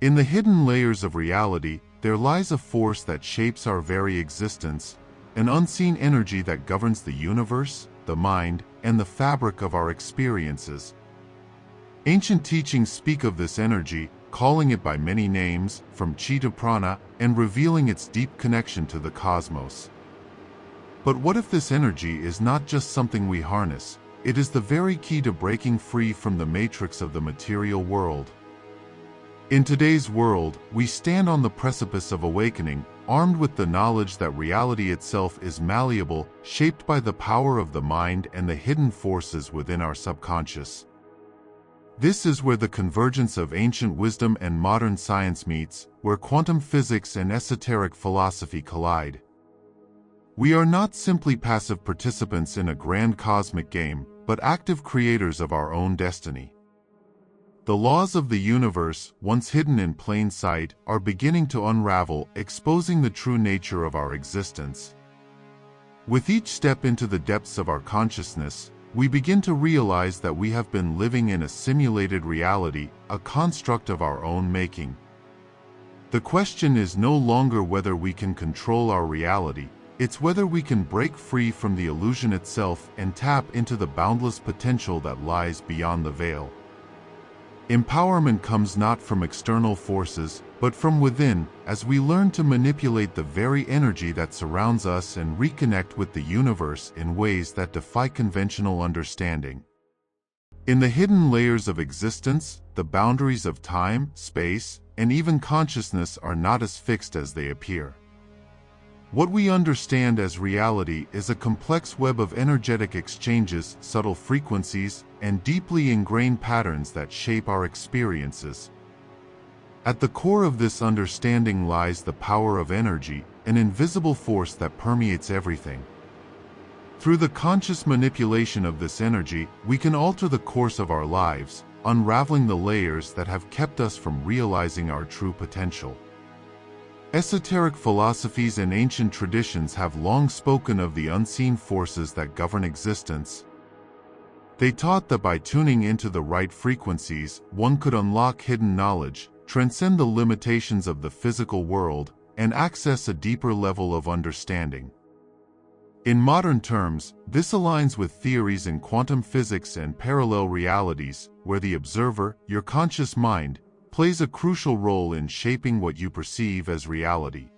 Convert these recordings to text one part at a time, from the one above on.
In the hidden layers of reality, there lies a force that shapes our very existence, an unseen energy that governs the universe, the mind, and the fabric of our experiences. Ancient teachings speak of this energy, calling it by many names, from chi to prana, and revealing its deep connection to the cosmos. But what if this energy is not just something we harness? It is the very key to breaking free from the matrix of the material world. In today's world, we stand on the precipice of awakening, armed with the knowledge that reality itself is malleable, shaped by the power of the mind and the hidden forces within our subconscious. This is where the convergence of ancient wisdom and modern science meets, where quantum physics and esoteric philosophy collide. We are not simply passive participants in a grand cosmic game, but active creators of our own destiny. The laws of the universe, once hidden in plain sight, are beginning to unravel, exposing the true nature of our existence. With each step into the depths of our consciousness, we begin to realize that we have been living in a simulated reality, a construct of our own making. The question is no longer whether we can control our reality, it's whether we can break free from the illusion itself and tap into the boundless potential that lies beyond the veil. Empowerment comes not from external forces, but from within, as we learn to manipulate the very energy that surrounds us and reconnect with the universe in ways that defy conventional understanding. In the hidden layers of existence, the boundaries of time, space, and even consciousness are not as fixed as they appear. What we understand as reality is a complex web of energetic exchanges, subtle frequencies, and deeply ingrained patterns that shape our experiences. At the core of this understanding lies the power of energy, an invisible force that permeates everything. Through the conscious manipulation of this energy, we can alter the course of our lives, unraveling the layers that have kept us from realizing our true potential. Esoteric philosophies and ancient traditions have long spoken of the unseen forces that govern existence. They taught that by tuning into the right frequencies, one could unlock hidden knowledge, transcend the limitations of the physical world, and access a deeper level of understanding. In modern terms, this aligns with theories in quantum physics and parallel realities, where the observer, your conscious mind, plays a crucial role in shaping what you perceive as reality.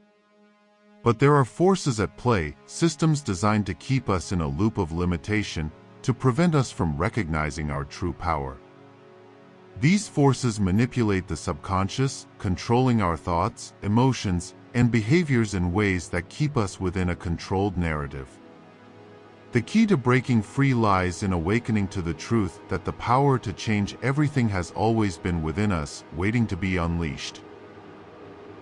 But there are forces at play, systems designed to keep us in a loop of limitation, to prevent us from recognizing our true power. These forces manipulate the subconscious, controlling our thoughts, emotions, and behaviors in ways that keep us within a controlled narrative. The key to breaking free lies in awakening to the truth that the power to change everything has always been within us, waiting to be unleashed.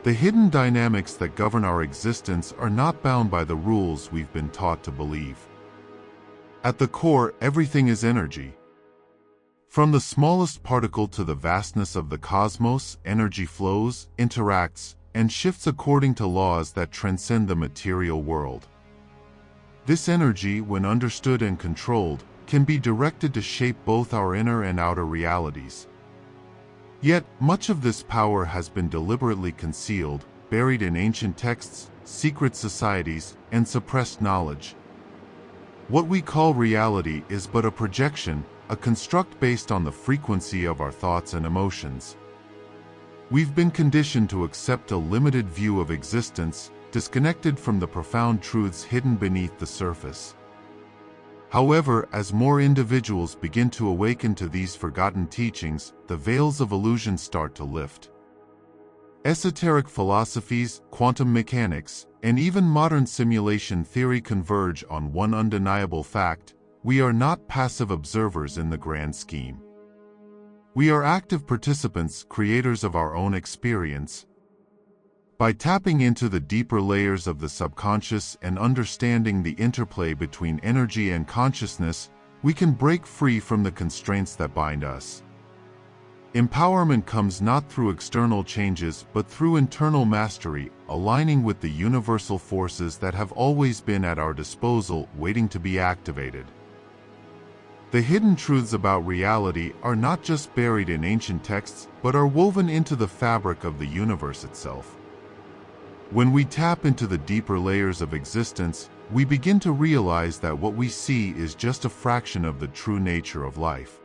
The hidden dynamics that govern our existence are not bound by the rules we've been taught to believe. At the core, everything is energy. From the smallest particle to the vastness of the cosmos, energy flows, interacts, and shifts according to laws that transcend the material world. This energy, when understood and controlled, can be directed to shape both our inner and outer realities. Yet, much of this power has been deliberately concealed, buried in ancient texts, secret societies, and suppressed knowledge. What we call reality is but a projection, a construct based on the frequency of our thoughts and emotions. We've been conditioned to accept a limited view of existence, disconnected from the profound truths hidden beneath the surface. However, as more individuals begin to awaken to these forgotten teachings, the veils of illusion start to lift. Esoteric philosophies, quantum mechanics, and even modern simulation theory converge on one undeniable fact: we are not passive observers in the grand scheme. We are active participants, creators of our own experience. By tapping into the deeper layers of the subconscious and understanding the interplay between energy and consciousness, we can break free from the constraints that bind us. Empowerment comes not through external changes but through internal mastery, aligning with the universal forces that have always been at our disposal, waiting to be activated. The hidden truths about reality are not just buried in ancient texts, but are woven into the fabric of the universe itself. When we tap into the deeper layers of existence, we begin to realize that what we see is just a fraction of the true nature of life.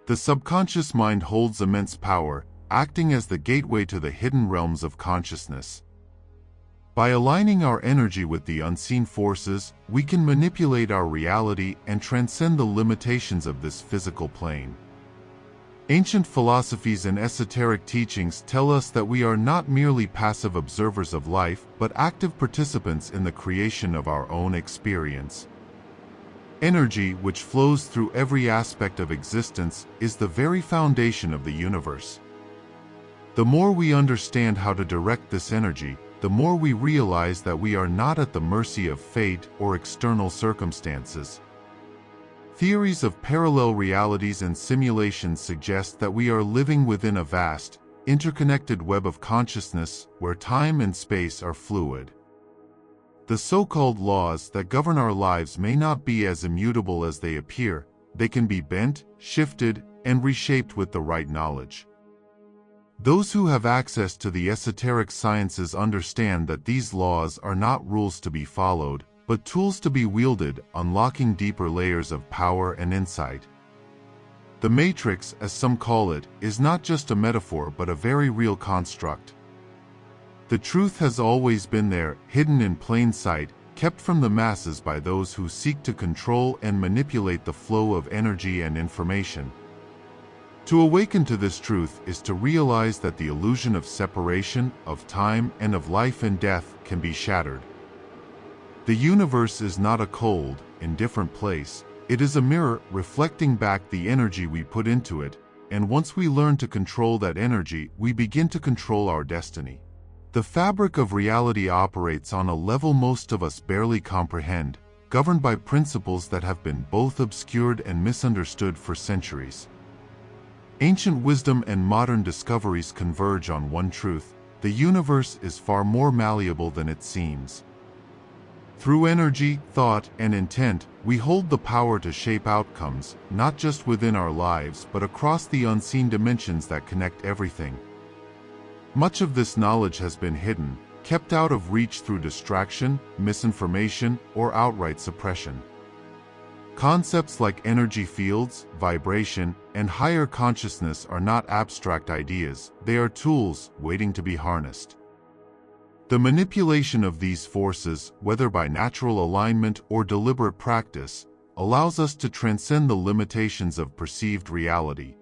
The subconscious mind holds immense power, acting as the gateway to the hidden realms of consciousness. By aligning our energy with the unseen forces, we can manipulate our reality and transcend the limitations of this physical plane. Ancient philosophies and esoteric teachings tell us that we are not merely passive observers of life, but active participants in the creation of our own experience. Energy, which flows through every aspect of existence, is the very foundation of the universe. The more we understand how to direct this energy, the more we realize that we are not at the mercy of fate or external circumstances. Theories of parallel realities and simulations suggest that we are living within a vast, interconnected web of consciousness where time and space are fluid. The so-called laws that govern our lives may not be as immutable as they appear. They can be bent, shifted, and reshaped with the right knowledge. Those who have access to the esoteric sciences understand that these laws are not rules to be followed, but tools to be wielded, unlocking deeper layers of power and insight. The Matrix, as some call it, is not just a metaphor but a very real construct. The truth has always been there, hidden in plain sight, kept from the masses by those who seek to control and manipulate the flow of energy and information. To awaken to this truth is to realize that the illusion of separation, of time, and of life and death can be shattered. The universe is not a cold, indifferent place. It is a mirror reflecting back the energy we put into it, and once we learn to control that energy, we begin to control our destiny. The fabric of reality operates on a level most of us barely comprehend, governed by principles that have been both obscured and misunderstood for centuries. Ancient wisdom and modern discoveries converge on one truth: the universe is far more malleable than it seems. Through energy, thought, and intent, we hold the power to shape outcomes, not just within our lives but across the unseen dimensions that connect everything. Much of this knowledge has been hidden, kept out of reach through distraction, misinformation, or outright suppression. Concepts like energy fields, vibration, and higher consciousness are not abstract ideas, they are tools waiting to be harnessed. The manipulation of these forces, whether by natural alignment or deliberate practice, allows us to transcend the limitations of perceived reality.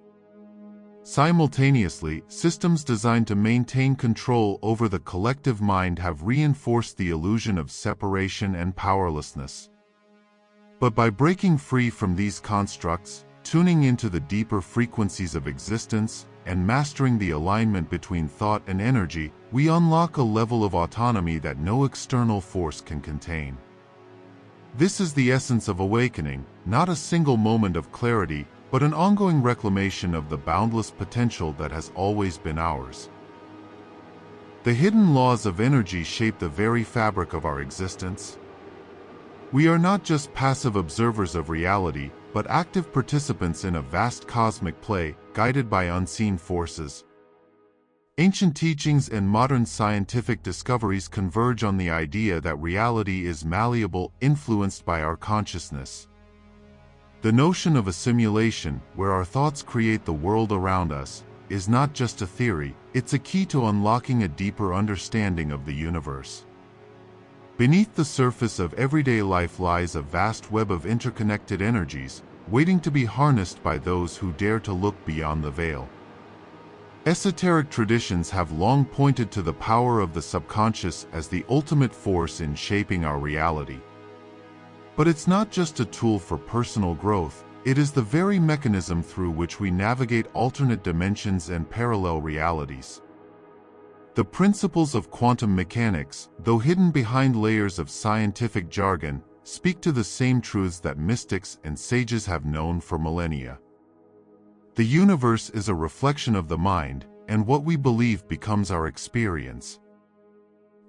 Simultaneously, systems designed to maintain control over the collective mind have reinforced the illusion of separation and powerlessness. But by breaking free from these constructs, tuning into the deeper frequencies of existence, and mastering the alignment between thought and energy, we unlock a level of autonomy that no external force can contain. This is the essence of awakening, not a single moment of clarity, but an ongoing reclamation of the boundless potential that has always been ours. The hidden laws of energy shape the very fabric of our existence. We are not just passive observers of reality, but active participants in a vast cosmic play, guided by unseen forces. Ancient teachings and modern scientific discoveries converge on the idea that reality is malleable, influenced by our consciousness. The notion of a simulation, where our thoughts create the world around us, is not just a theory, it's a key to unlocking a deeper understanding of the universe. Beneath the surface of everyday life lies a vast web of interconnected energies, waiting to be harnessed by those who dare to look beyond the veil. Esoteric traditions have long pointed to the power of the subconscious as the ultimate force in shaping our reality. But it's not just a tool for personal growth, it is the very mechanism through which we navigate alternate dimensions and parallel realities. The principles of quantum mechanics, though hidden behind layers of scientific jargon, speak to the same truths that mystics and sages have known for millennia. The universe is a reflection of the mind, and what we believe becomes our experience.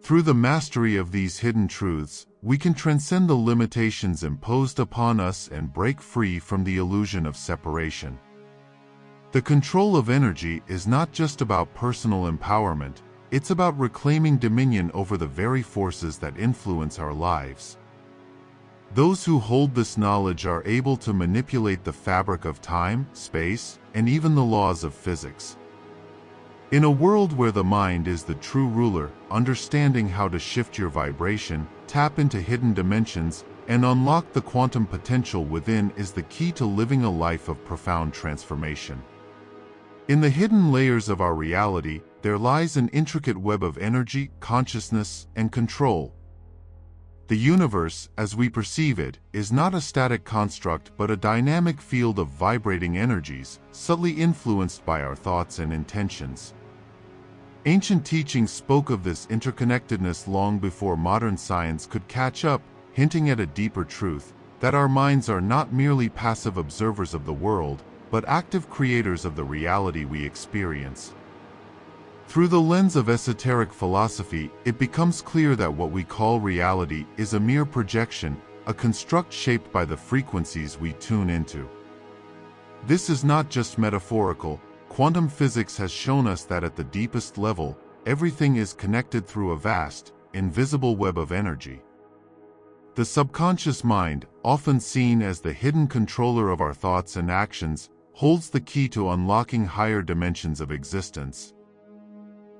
Through the mastery of these hidden truths, we can transcend the limitations imposed upon us and break free from the illusion of separation. The control of energy is not just about personal empowerment, it's about reclaiming dominion over the very forces that influence our lives. Those who hold this knowledge are able to manipulate the fabric of time, space, and even the laws of physics. In a world where the mind is the true ruler, understanding how to shift your vibration, tap into hidden dimensions, and unlock the quantum potential within is the key to living a life of profound transformation. In the hidden layers of our reality, there lies an intricate web of energy, consciousness, and control. The universe, as we perceive it, is not a static construct but a dynamic field of vibrating energies, subtly influenced by our thoughts and intentions. Ancient teachings spoke of this interconnectedness long before modern science could catch up, hinting at a deeper truth, that our minds are not merely passive observers of the world, but active creators of the reality we experience. Through the lens of esoteric philosophy, it becomes clear that what we call reality is a mere projection, a construct shaped by the frequencies we tune into. This is not just metaphorical. Quantum physics has shown us that at the deepest level, everything is connected through a vast, invisible web of energy. The subconscious mind, often seen as the hidden controller of our thoughts and actions, holds the key to unlocking higher dimensions of existence.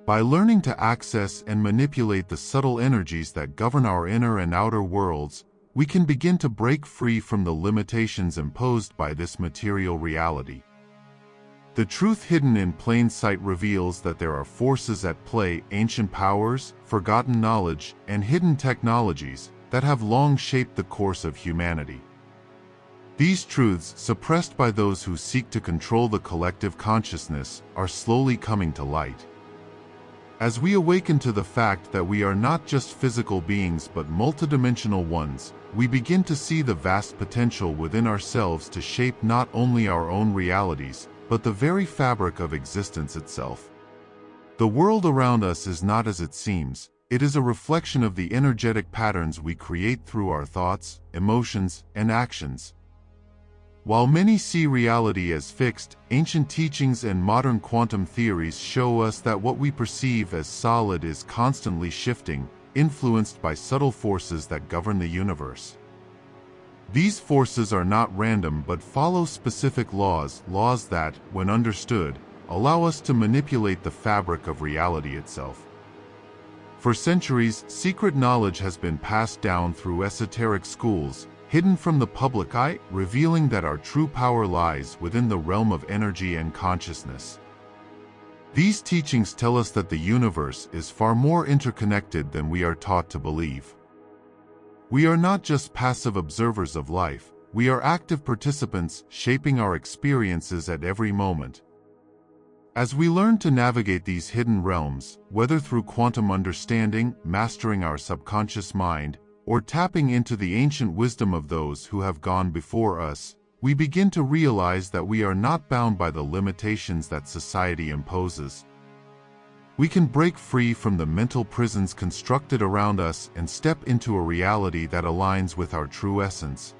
By learning to access and manipulate the subtle energies that govern our inner and outer worlds, we can begin to break free from the limitations imposed by this material reality. The truth hidden in plain sight reveals that there are forces at play, ancient powers, forgotten knowledge, and hidden technologies that have long shaped the course of humanity. These truths, suppressed by those who seek to control the collective consciousness, are slowly coming to light. As we awaken to the fact that we are not just physical beings but multidimensional ones, we begin to see the vast potential within ourselves to shape not only our own realities, but the very fabric of existence itself. The world around us is not as it seems, it is a reflection of the energetic patterns we create through our thoughts, emotions, and actions. While many see reality as fixed, ancient teachings and modern quantum theories show us that what we perceive as solid is constantly shifting, influenced by subtle forces that govern the universe. These forces are not random but follow specific laws that, when understood, allow us to manipulate the fabric of reality itself. For centuries, secret knowledge has been passed down through esoteric schools, hidden from the public eye, revealing that our true power lies within the realm of energy and consciousness. These teachings tell us that the universe is far more interconnected than we are taught to believe. We are not just passive observers of life, we are active participants shaping our experiences at every moment. As we learn to navigate these hidden realms, whether through quantum understanding, mastering our subconscious mind, or tapping into the ancient wisdom of those who have gone before us, we begin to realize that we are not bound by the limitations that society imposes. We can break free from the mental prisons constructed around us and step into a reality that aligns with our true essence.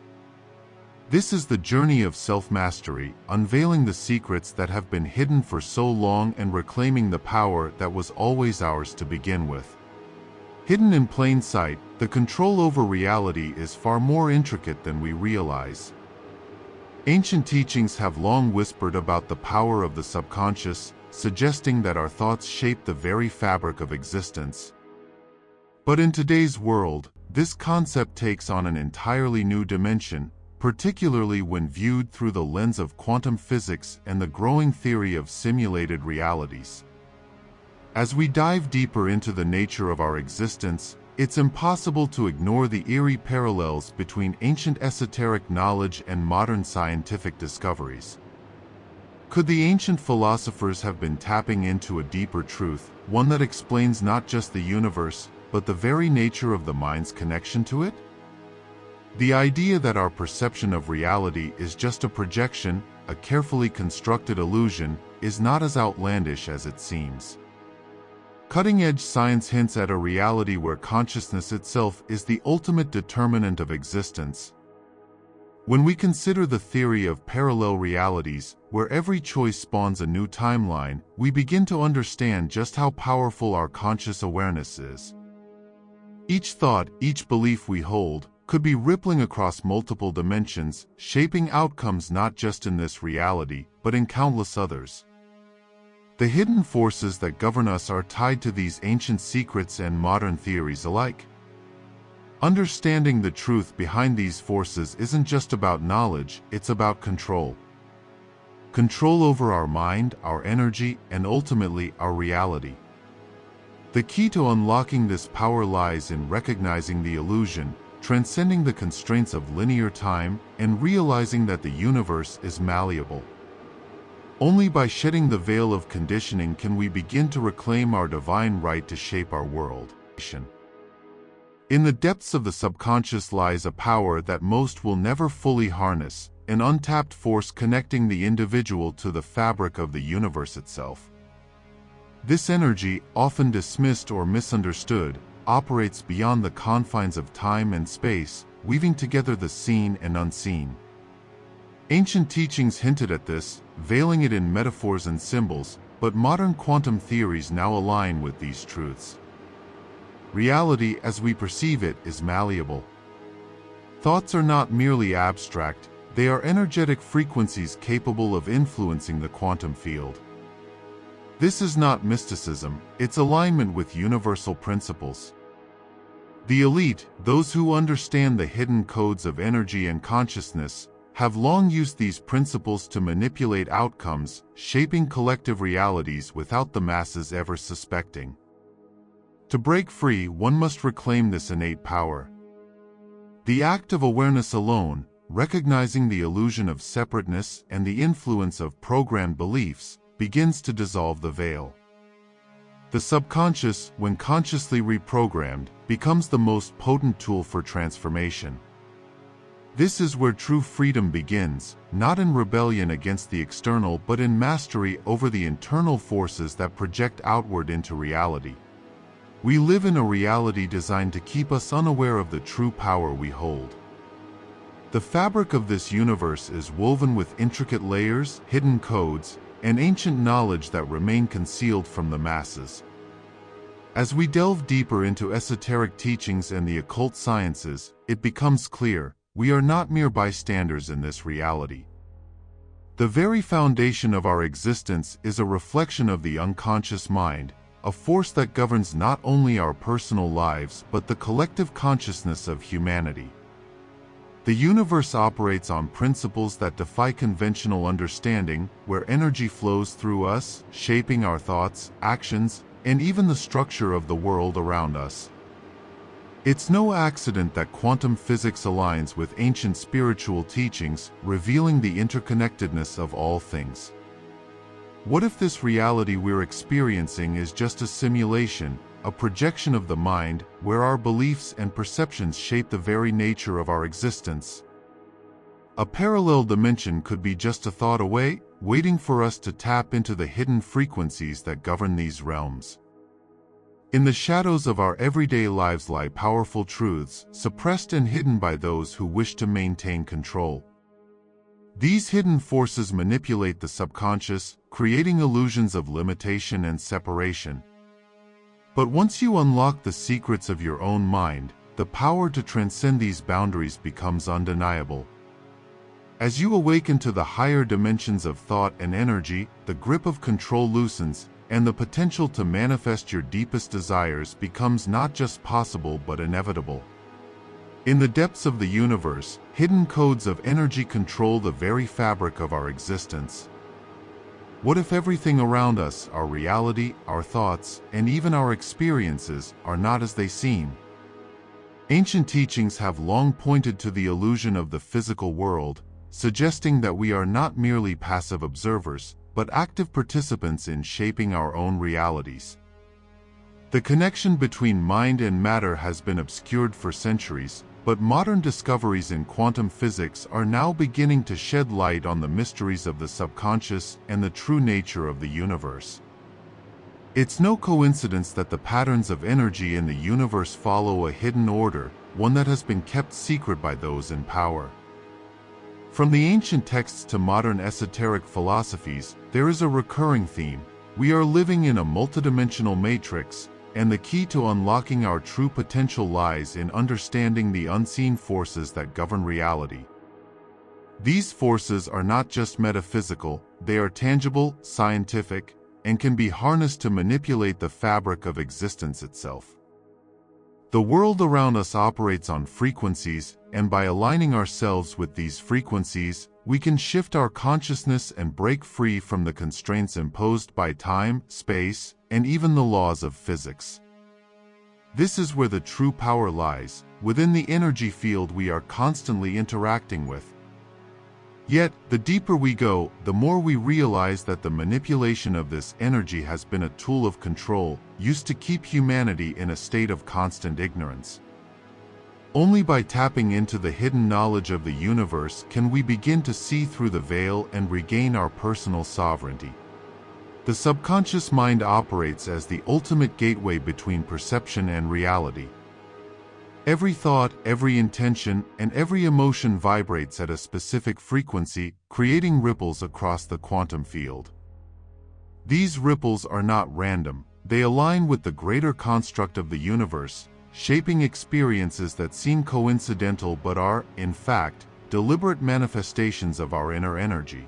This is the journey of self-mastery, unveiling the secrets that have been hidden for so long and reclaiming the power that was always ours to begin with. Hidden in plain sight, the control over reality is far more intricate than we realize. Ancient teachings have long whispered about the power of the subconscious, suggesting that our thoughts shape the very fabric of existence. But in today's world, this concept takes on an entirely new dimension, particularly when viewed through the lens of quantum physics and the growing theory of simulated realities. As we dive deeper into the nature of our existence, it's impossible to ignore the eerie parallels between ancient esoteric knowledge and modern scientific discoveries. Could the ancient philosophers have been tapping into a deeper truth, one that explains not just the universe, but the very nature of the mind's connection to it? The idea that our perception of reality is just a projection, a carefully constructed illusion, is not as outlandish as it seems. Cutting-edge science hints at a reality where consciousness itself is the ultimate determinant of existence. When we consider the theory of parallel realities, where every choice spawns a new timeline, we begin to understand just how powerful our conscious awareness is. Each thought, each belief we hold, could be rippling across multiple dimensions, shaping outcomes not just in this reality, but in countless others. The hidden forces that govern us are tied to these ancient secrets and modern theories alike. Understanding the truth behind these forces isn't just about knowledge, it's about control. Control over our mind, our energy, and ultimately our reality. The key to unlocking this power lies in recognizing the illusion, transcending the constraints of linear time, and realizing that the universe is malleable. Only by shedding the veil of conditioning can we begin to reclaim our divine right to shape our world. In the depths of the subconscious lies a power that most will never fully harness, an untapped force connecting the individual to the fabric of the universe itself. This energy, often dismissed or misunderstood, operates beyond the confines of time and space, weaving together the seen and unseen. Ancient teachings hinted at this, veiling it in metaphors and symbols, but modern quantum theories now align with these truths. Reality, as we perceive it, is malleable. Thoughts are not merely abstract, they are energetic frequencies capable of influencing the quantum field. This is not mysticism, it's alignment with universal principles. The elite, those who understand the hidden codes of energy and consciousness, have long used these principles to manipulate outcomes, shaping collective realities without the masses ever suspecting. To break free, one must reclaim this innate power. The act of awareness alone, recognizing the illusion of separateness and the influence of programmed beliefs, begins to dissolve the veil. The subconscious, when consciously reprogrammed, becomes the most potent tool for transformation. This is where true freedom begins, not in rebellion against the external but in mastery over the internal forces that project outward into reality. We live in a reality designed to keep us unaware of the true power we hold. The fabric of this universe is woven with intricate layers, hidden codes, and ancient knowledge that remain concealed from the masses. As we delve deeper into esoteric teachings and the occult sciences, it becomes clear, we are not mere bystanders in this reality. The very foundation of our existence is a reflection of the unconscious mind, a force that governs not only our personal lives but the collective consciousness of humanity. The universe operates on principles that defy conventional understanding, where energy flows through us, shaping our thoughts, actions, and even the structure of the world around us. It's no accident that quantum physics aligns with ancient spiritual teachings, revealing the interconnectedness of all things. What if this reality we're experiencing is just a simulation, a projection of the mind, where our beliefs and perceptions shape the very nature of our existence? A parallel dimension could be just a thought away, waiting for us to tap into the hidden frequencies that govern these realms. In the shadows of our everyday lives lie powerful truths, suppressed and hidden by those who wish to maintain control. These hidden forces manipulate the subconscious, creating illusions of limitation and separation. But once you unlock the secrets of your own mind, the power to transcend these boundaries becomes undeniable. As you awaken to the higher dimensions of thought and energy, the grip of control loosens, and the potential to manifest your deepest desires becomes not just possible but inevitable. In the depths of the universe, hidden codes of energy control the very fabric of our existence. What if everything around us, our reality, our thoughts, and even our experiences, are not as they seem? Ancient teachings have long pointed to the illusion of the physical world, suggesting that we are not merely passive observers, but active participants in shaping our own realities. The connection between mind and matter has been obscured for centuries, but modern discoveries in quantum physics are now beginning to shed light on the mysteries of the subconscious and the true nature of the universe. It's no coincidence that the patterns of energy in the universe follow a hidden order, one that has been kept secret by those in power. From the ancient texts to modern esoteric philosophies, there is a recurring theme. We are living in a multidimensional matrix, and the key to unlocking our true potential lies in understanding the unseen forces that govern reality. These forces are not just metaphysical, they are tangible, scientific, and can be harnessed to manipulate the fabric of existence itself. The world around us operates on frequencies, and by aligning ourselves with these frequencies, we can shift our consciousness and break free from the constraints imposed by time, space, and even the laws of physics. This is where the true power lies, within the energy field we are constantly interacting with. Yet, the deeper we go, the more we realize that the manipulation of this energy has been a tool of control, used to keep humanity in a state of constant ignorance. Only by tapping into the hidden knowledge of the universe can we begin to see through the veil and regain our personal sovereignty. The subconscious mind operates as the ultimate gateway between perception and reality. Every thought, every intention, and every emotion vibrates at a specific frequency, creating ripples across the quantum field. These ripples are not random, they align with the greater construct of the universe, shaping experiences that seem coincidental but are, in fact, deliberate manifestations of our inner energy.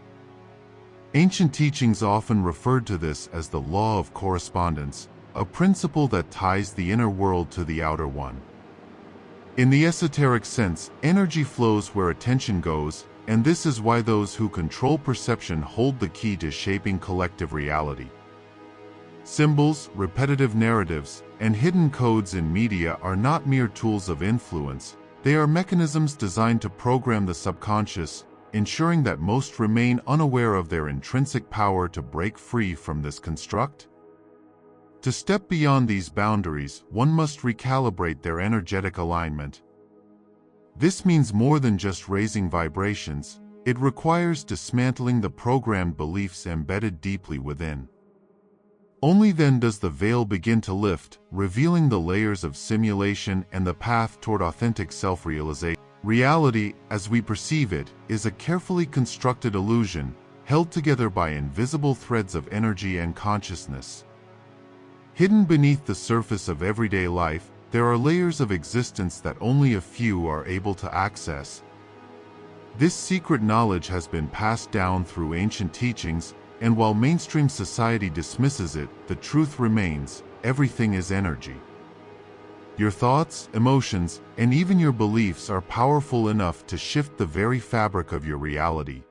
Ancient teachings often referred to this as the law of correspondence, a principle that ties the inner world to the outer one. In the esoteric sense, energy flows where attention goes, and this is why those who control perception hold the key to shaping collective reality. Symbols, repetitive narratives, and hidden codes in media are not mere tools of influence, they are mechanisms designed to program the subconscious, ensuring that most remain unaware of their intrinsic power to break free from this construct. To step beyond these boundaries, one must recalibrate their energetic alignment. This means more than just raising vibrations, it requires dismantling the programmed beliefs embedded deeply within. Only then does the veil begin to lift, revealing the layers of simulation and the path toward authentic self-realization. Reality, as we perceive it, is a carefully constructed illusion, held together by invisible threads of energy and consciousness. Hidden beneath the surface of everyday life, there are layers of existence that only a few are able to access. This secret knowledge has been passed down through ancient teachings, and while mainstream society dismisses it, the truth remains: everything is energy. Your thoughts, emotions, and even your beliefs are powerful enough to shift the very fabric of your reality.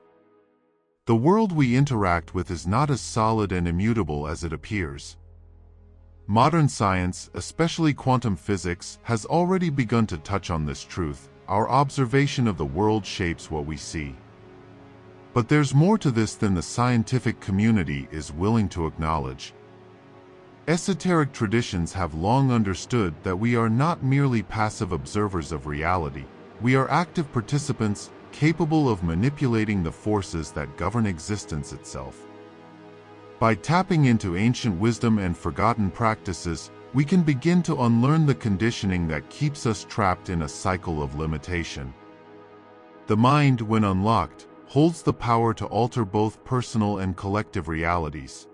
The world we interact with is not as solid and immutable as it appears. Modern science, especially quantum physics, has already begun to touch on this truth. Our observation of the world shapes what we see. But there's more to this than the scientific community is willing to acknowledge. Esoteric traditions have long understood that we are not merely passive observers of reality. We are active participants, capable of manipulating the forces that govern existence itself. By tapping into ancient wisdom and forgotten practices, we can begin to unlearn the conditioning that keeps us trapped in a cycle of limitation. The mind, when unlocked, holds the power to alter both personal and collective realities.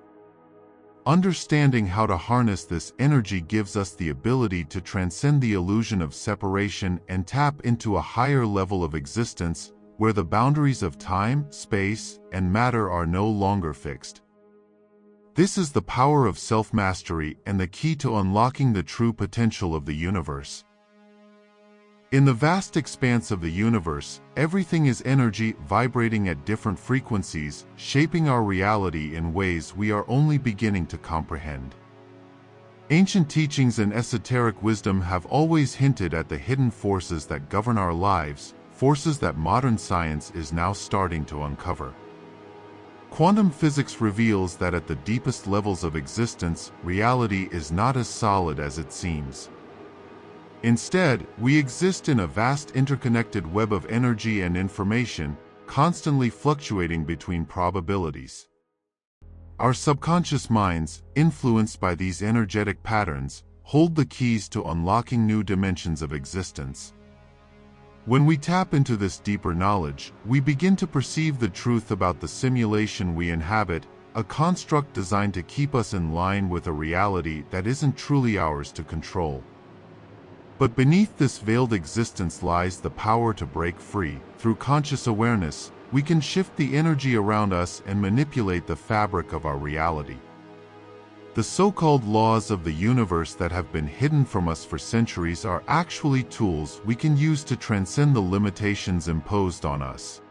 Understanding how to harness this energy gives us the ability to transcend the illusion of separation and tap into a higher level of existence, where the boundaries of time, space, and matter are no longer fixed. This is the power of self-mastery and the key to unlocking the true potential of the universe. In the vast expanse of the universe, everything is energy vibrating at different frequencies, shaping our reality in ways we are only beginning to comprehend. Ancient teachings and esoteric wisdom have always hinted at the hidden forces that govern our lives, forces that modern science is now starting to uncover. Quantum physics reveals that at the deepest levels of existence, reality is not as solid as it seems. Instead, we exist in a vast interconnected web of energy and information, constantly fluctuating between probabilities. Our subconscious minds, influenced by these energetic patterns, hold the keys to unlocking new dimensions of existence. When we tap into this deeper knowledge, we begin to perceive the truth about the simulation we inhabit, a construct designed to keep us in line with a reality that isn't truly ours to control. But beneath this veiled existence lies the power to break free. Through conscious awareness, we can shift the energy around us and manipulate the fabric of our reality. The so-called laws of the universe that have been hidden from us for centuries are actually tools we can use to transcend the limitations imposed on us.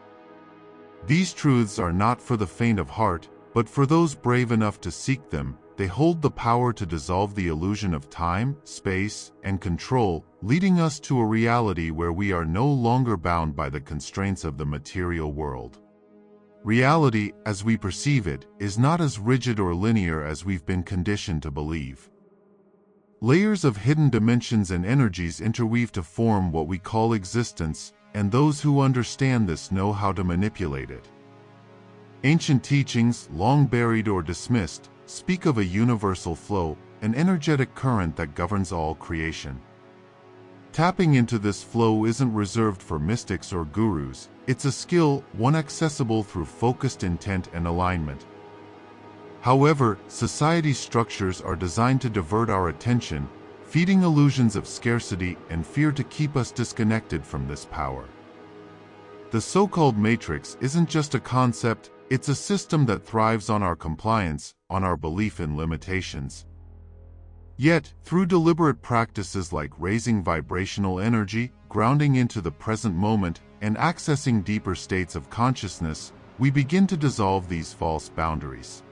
These truths are not for the faint of heart, but for those brave enough to seek them. They hold the power to dissolve the illusion of time, space, and control, leading us to a reality where we are no longer bound by the constraints of the material world. Reality, as we perceive it, is not as rigid or linear as we've been conditioned to believe. Layers of hidden dimensions and energies interweave to form what we call existence, and those who understand this know how to manipulate it. Ancient teachings, long buried or dismissed, speak of a universal flow, an energetic current that governs all creation. Tapping into this flow isn't reserved for mystics or gurus. It's a skill, one accessible through focused intent and alignment. However, society's structures are designed to divert our attention, feeding illusions of scarcity and fear to keep us disconnected from this power. The so-called matrix isn't just a concept, it's a system that thrives on our compliance, on our belief in limitations. Yet, through deliberate practices like raising vibrational energy, grounding into the present moment, and accessing deeper states of consciousness, we begin to dissolve these false boundaries.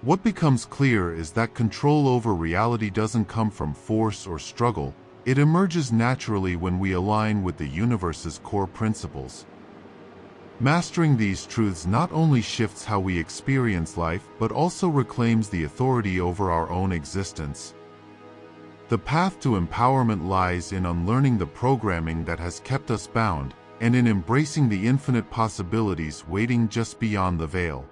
What becomes clear is that control over reality doesn't come from force or struggle, it emerges naturally when we align with the universe's core principles. Mastering these truths not only shifts how we experience life, but also reclaims the authority over our own existence. The path to empowerment lies in unlearning the programming that has kept us bound, and in embracing the infinite possibilities waiting just beyond the veil.